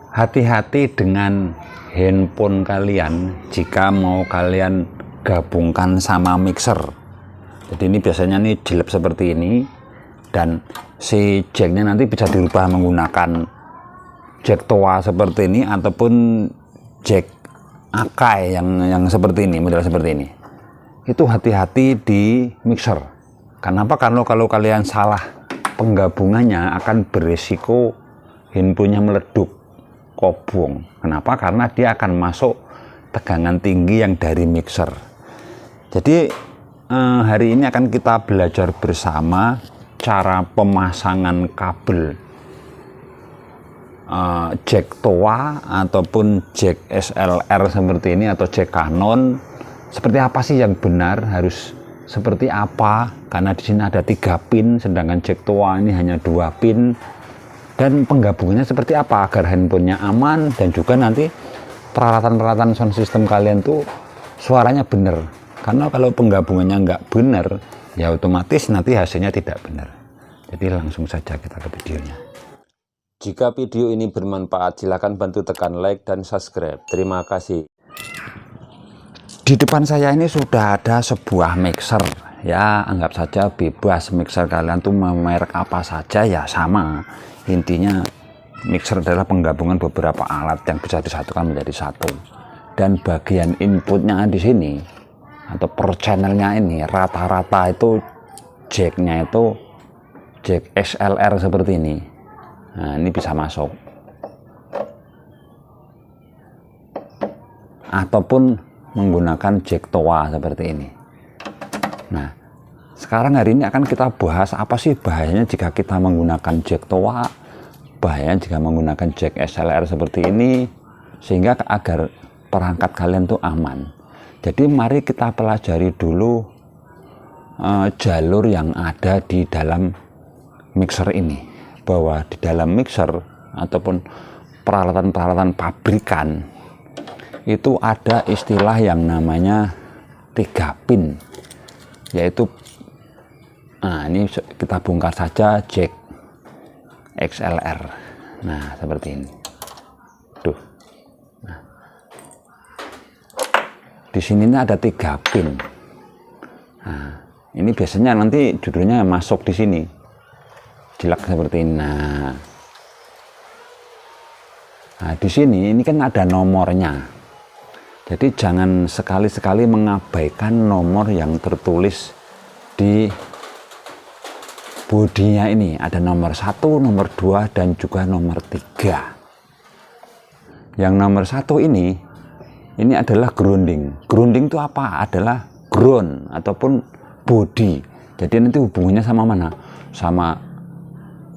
Hati-hati dengan handphone kalian jika mau kalian gabungkan sama mixer. Jadi ini biasanya nih jilep seperti ini, dan si jacknya nanti bisa dirubah menggunakan jack toa seperti ini ataupun jack Akai yang seperti ini, model seperti ini. Itu hati-hati di mixer. Kenapa? Karena kalau kalian salah penggabungannya akan berisiko handphonenya meleduk, kobong. Kenapa? Karena dia akan masuk tegangan tinggi yang dari mixer. Jadi hari ini akan kita belajar bersama cara pemasangan kabel jack toa ataupun jack SLR seperti ini, atau jack Canon. Seperti apa sih yang benar, harus seperti apa? Karena di sini ada 3 pin, sedangkan jack toa ini hanya 2 pin. Dan penggabungannya seperti apa agar handphonenya aman, dan juga nanti peralatan-peralatan sound system kalian tuh suaranya bener. Karena kalau penggabungannya nggak bener, ya otomatis nanti hasilnya tidak benar. Jadi langsung saja kita ke videonya. Jika video ini bermanfaat, silakan bantu tekan like dan subscribe. Terima kasih. Di depan saya ini sudah ada sebuah mixer. Ya, anggap saja bebas, mixer kalian tuh merek apa saja ya sama. Intinya mixer adalah penggabungan beberapa alat yang bisa disatukan menjadi satu. Dan bagian inputnya di sini atau per channelnya ini rata-rata itu jacknya itu jack SLR seperti ini. Nah, ini bisa masuk, ataupun menggunakan jack toa seperti ini. Nah, sekarang hari ini akan kita bahas apa sih bahayanya jika kita menggunakan jack toa, bahayanya jika menggunakan jack SLR seperti ini, sehingga agar perangkat kalian tuh aman. Jadi mari kita pelajari dulu jalur yang ada di dalam mixer ini, bahwa di dalam mixer ataupun peralatan-peralatan pabrikan itu ada istilah yang namanya 3 pin, yaitu ini kita bongkar saja jack XLR. Nah, seperti ini tuh. Nah, di sini ada 3 pin. Nah, ini biasanya nanti judulnya masuk di sini, jelek seperti ini. Nah, di sini ini kan ada nomornya. Jadi jangan sekali-sekali mengabaikan nomor yang tertulis di bodinya ini. Ada nomor 1, nomor 2, dan juga nomor 3. Yang nomor 1 ini adalah grounding. Grounding itu apa? Adalah ground ataupun body. Jadi nanti hubungannya sama mana? Sama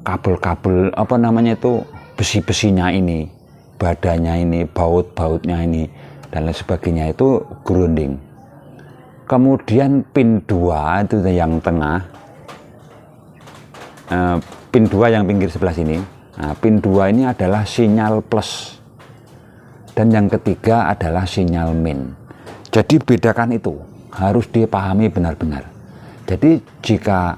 kabel-kabel apa namanya itu, besi-besinya ini, badannya ini, baut-bautnya ini, dan lain sebagainya, itu grounding. Kemudian pin 2 itu yang tengah, pin 2 yang pinggir sebelah sini. Nah, pin 2 ini adalah sinyal plus, dan yang ketiga adalah sinyal min. Jadi bedakan itu, harus dipahami benar-benar. Jadi jika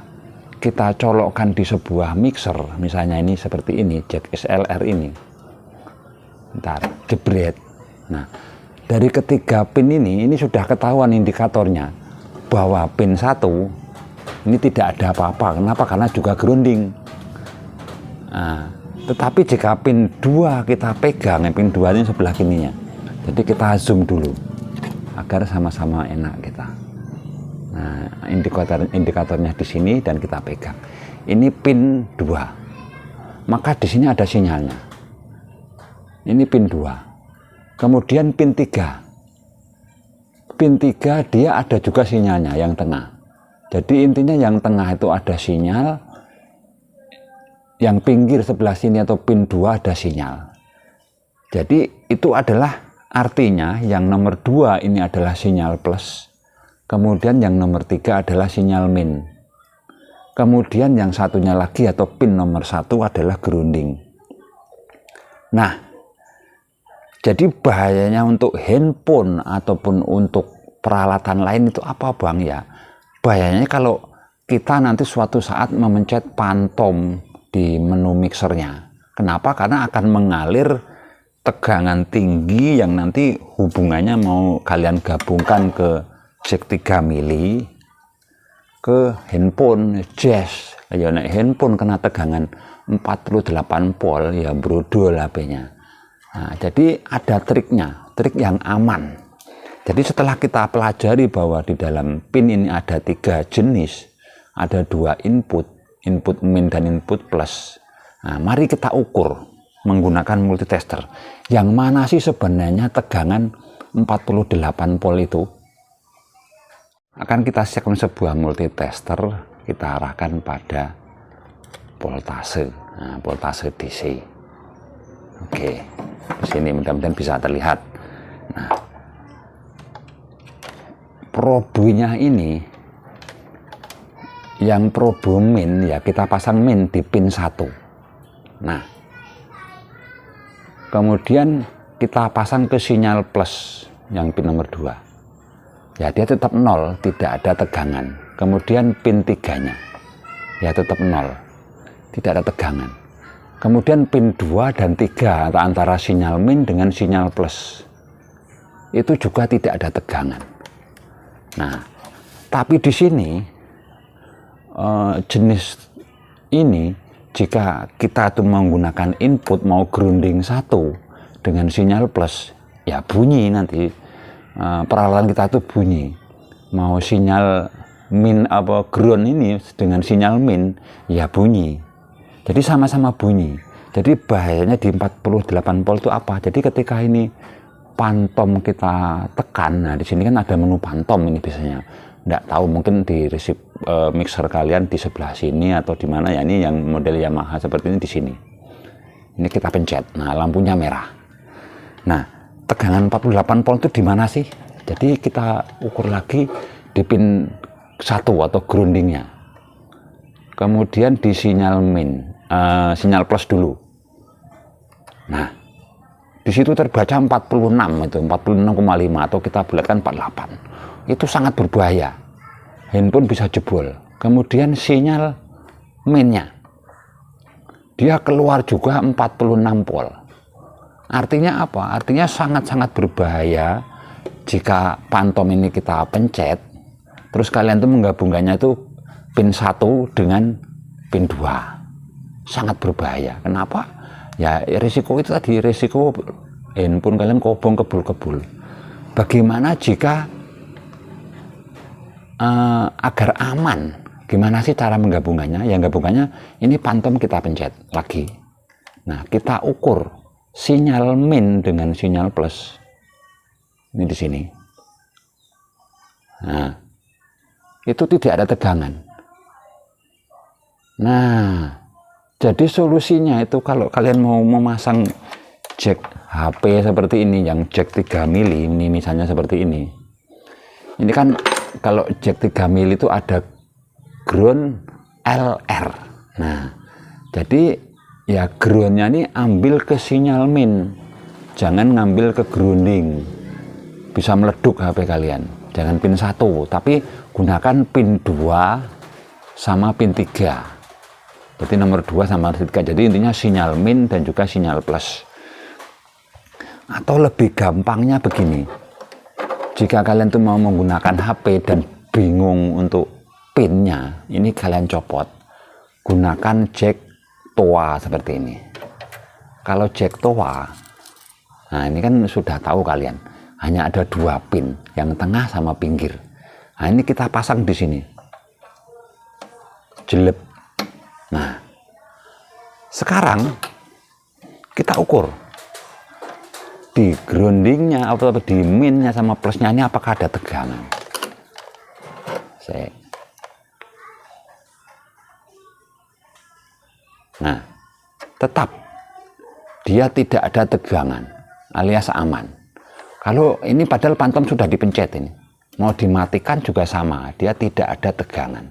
kita colokkan di sebuah mixer, misalnya ini seperti ini, jack SLR ini, ntar jebret. Nah, dari ketiga pin ini sudah ketahuan indikatornya bahwa pin 1 ini tidak ada apa-apa. Kenapa? Karena juga grounding. Nah, tetapi jika pin 2 kita pegang, pin 2 ini sebelah kininya, jadi kita zoom dulu agar sama-sama enak kita. Nah, indikatornya di sini dan kita pegang. Ini pin 2. Maka di sini ada sinyalnya. Ini pin 2. Kemudian pin 3. Pin 3 dia ada juga sinyalnya yang tengah. Jadi intinya yang tengah itu ada sinyal, yang pinggir sebelah sini atau pin 2 ada sinyal. Jadi itu adalah artinya yang nomor 2 ini adalah sinyal plus. Kemudian yang nomor 3 adalah sinyal min. Kemudian yang satunya lagi atau pin nomor 1 adalah grounding. Nah, jadi bahayanya untuk handphone ataupun untuk peralatan lain itu apa Bang ya? Bahayanya kalau kita nanti suatu saat memencet pantom di menu mixernya. Kenapa? Karena akan mengalir tegangan tinggi yang nanti hubungannya mau kalian gabungkan ke jack 3 mili ke handphone jazz. Ya nek handphone kena tegangan 48 volt ya brodol HP-nya. Nah, jadi ada triknya, trik yang aman. Jadi setelah kita pelajari bahwa di dalam pin ini ada 3 jenis, ada 2 input, input min dan input plus. Nah, mari kita ukur menggunakan multitester. Yang mana sih sebenarnya tegangan 48 volt itu? Akan kita siapkan sebuah multitester, kita arahkan pada voltase. Nah, voltase DC. Oke, di sini mudah-mudahan bisa terlihat. Nah, probunya ini yang probe min ya kita pasang min di pin 1. Nah, kemudian kita pasang ke sinyal plus yang pin nomor 2. Ya dia tetap 0, tidak ada tegangan. Kemudian pin 3-nya ya tetap 0, tidak ada tegangan. Kemudian pin 2 dan 3 antara sinyal min dengan sinyal plus itu juga tidak ada tegangan. Nah, tapi di sini jenis ini jika kita tuh menggunakan input mau grounding 1 dengan sinyal plus, ya bunyi nanti peralatan kita tuh bunyi. Mau sinyal min apa ground ini dengan sinyal min, ya bunyi. Jadi sama-sama bunyi. Jadi bahayanya di 48 volt itu apa? Jadi ketika ini pantom kita tekan, nah di sini kan ada menu pantom ini biasanya. Nggak tahu mungkin di resip mixer kalian di sebelah sini atau di mana ya, ini yang model Yamaha seperti ini di sini. Ini kita pencet, nah lampunya merah. Nah tegangan 48 volt itu di mana sih? Jadi kita ukur lagi di pin 1 atau groundingnya. Kemudian di sinyal min, sinyal plus dulu. Nah di situ terbaca 46 itu 46,5 atau kita bulatkan 48. Itu sangat berbahaya, handphone bisa jebol. Kemudian sinyal minnya dia keluar juga 46 volt. Artinya apa? Artinya sangat-sangat berbahaya jika pantom ini kita pencet terus kalian tuh menggabungkannya itu pin 1 dengan pin 2. Sangat berbahaya. Kenapa? Ya risiko itu tadi, risiko handphone kalian kobong kebul-kebul. Bagaimana jika agar aman, gimana sih cara menggabungkannya? Yang gabungannya ini pantom kita pencet lagi. Nah kita ukur sinyal min dengan sinyal plus. Ini di sini. Nah itu tidak ada tegangan. Nah jadi solusinya itu kalau kalian mau memasang jack HP seperti ini, yang jack 3 mili ini misalnya seperti ini. Ini kan kalau jack 3 mili itu ada ground LR. Nah, jadi ya groundnya ini ambil ke sinyal min, jangan ngambil ke grounding. Bisa meleduk HP kalian. Jangan pin 1, tapi gunakan pin 2 sama pin 3. Jadi nomor 2 sama 3. Jadi intinya sinyal min dan juga sinyal plus. Atau lebih gampangnya begini. Jika kalian tuh mau menggunakan HP dan bingung untuk pinnya, ini kalian copot. Gunakan jack toa seperti ini. Kalau jack toa, nah ini kan sudah tahu kalian, hanya ada 2 pin, yang tengah sama pinggir. Nah ini kita pasang di sini. Jelep. Nah, sekarang kita ukur di groundingnya atau di minnya sama plusnya ini apakah ada tegangan. Nah tetap dia tidak ada tegangan alias aman. Kalau ini padahal pantom sudah dipencet, ini mau dimatikan juga sama, dia tidak ada tegangan.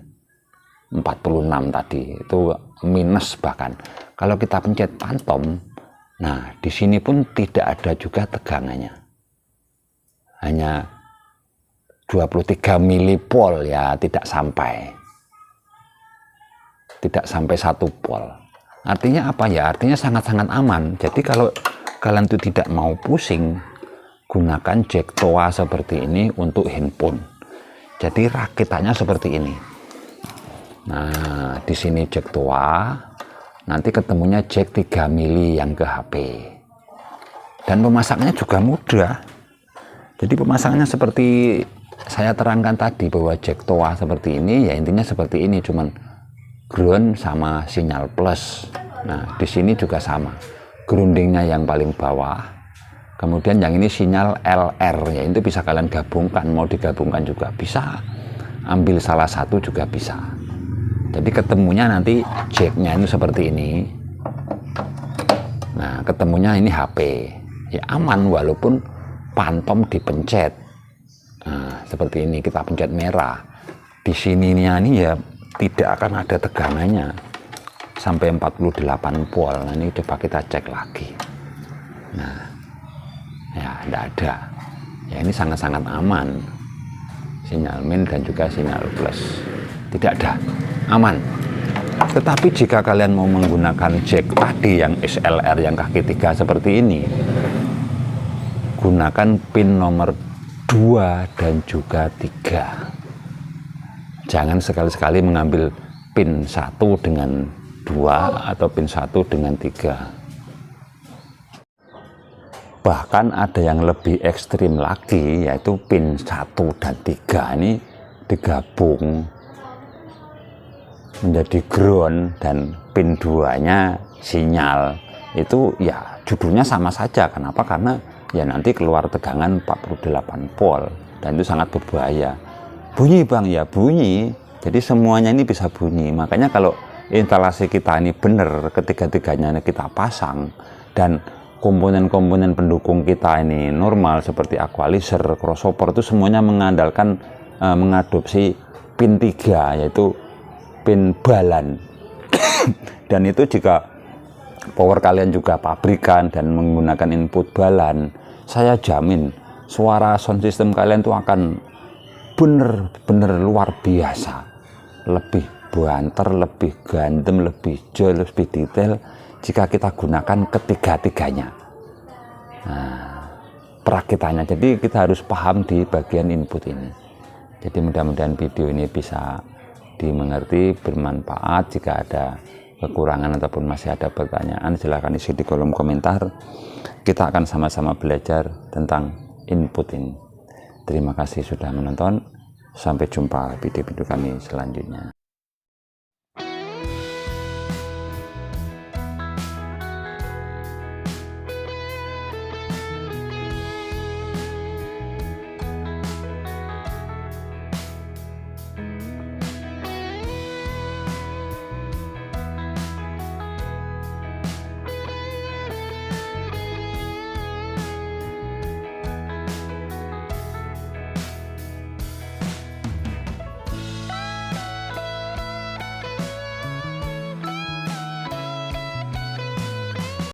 46 tadi itu minus bahkan. Kalau kita pencet pantom, nah di sini pun tidak ada juga tegangannya, hanya 23 milipol ya, tidak sampai 1 volt. Artinya apa ya? Artinya sangat-sangat aman. Jadi kalau kalian tuh tidak mau pusing, gunakan jack TOA seperti ini untuk handphone. Jadi rakitannya seperti ini. Nah, di sini jack TOA, nanti ketemunya jack 3 mili yang ke HP. Dan pemasangannya juga mudah. Jadi pemasangannya seperti saya terangkan tadi, bahwa jack TOA seperti ini, ya intinya seperti ini, cuman ground sama sinyal plus. Nah, di sini juga sama, groundingnya yang paling bawah, kemudian yang ini sinyal LR, ya itu bisa kalian gabungkan, mau digabungkan juga bisa, ambil salah satu juga bisa. Jadi ketemunya nanti jacknya itu seperti ini. Nah, ketemunya ini HP, ya aman walaupun pantom dipencet. Nah, seperti ini kita pencet merah, di sininya ini ya tidak akan ada tegangannya sampai 48 volt. Nah, ini coba kita cek lagi. Nah, ya tidak ada. Ya ini sangat-sangat aman, sinyal min dan juga sinyal plus tidak ada, aman. Tetapi jika kalian mau menggunakan jack tadi yang XLR yang kaki 3 seperti ini, gunakan pin nomor 2 dan juga 3. Jangan sekali-sekali mengambil pin 1 dengan 2 atau pin 1 dengan 3. Bahkan ada yang lebih ekstrim lagi, yaitu pin 1 dan 3 ini digabung menjadi ground dan pin 2-nya sinyal. Itu ya judulnya sama saja. Kenapa? Karena ya nanti keluar tegangan 48 volt dan itu sangat berbahaya. Bunyi bang, ya bunyi. Jadi semuanya ini bisa bunyi. Makanya kalau instalasi kita ini benar, ketiga-tiganya kita pasang dan komponen-komponen pendukung kita ini normal seperti equalizer, crossover, itu semuanya mengandalkan mengadopsi pin 3, yaitu pin balan. Dan itu jika power kalian juga pabrikan dan menggunakan input balan, saya jamin suara sound system kalian itu akan bener-bener luar biasa, lebih banter, lebih ganteng, lebih jauh, lebih detail jika kita gunakan ketiga-tiganya. Nah, perakitannya, jadi kita harus paham di bagian input ini. Jadi mudah-mudahan video ini bisa dimengerti, bermanfaat. Jika ada kekurangan ataupun masih ada pertanyaan, silahkan isi di kolom komentar. Kita akan sama-sama belajar tentang input ini. Terima kasih sudah menonton. Sampai jumpa video-video kami selanjutnya.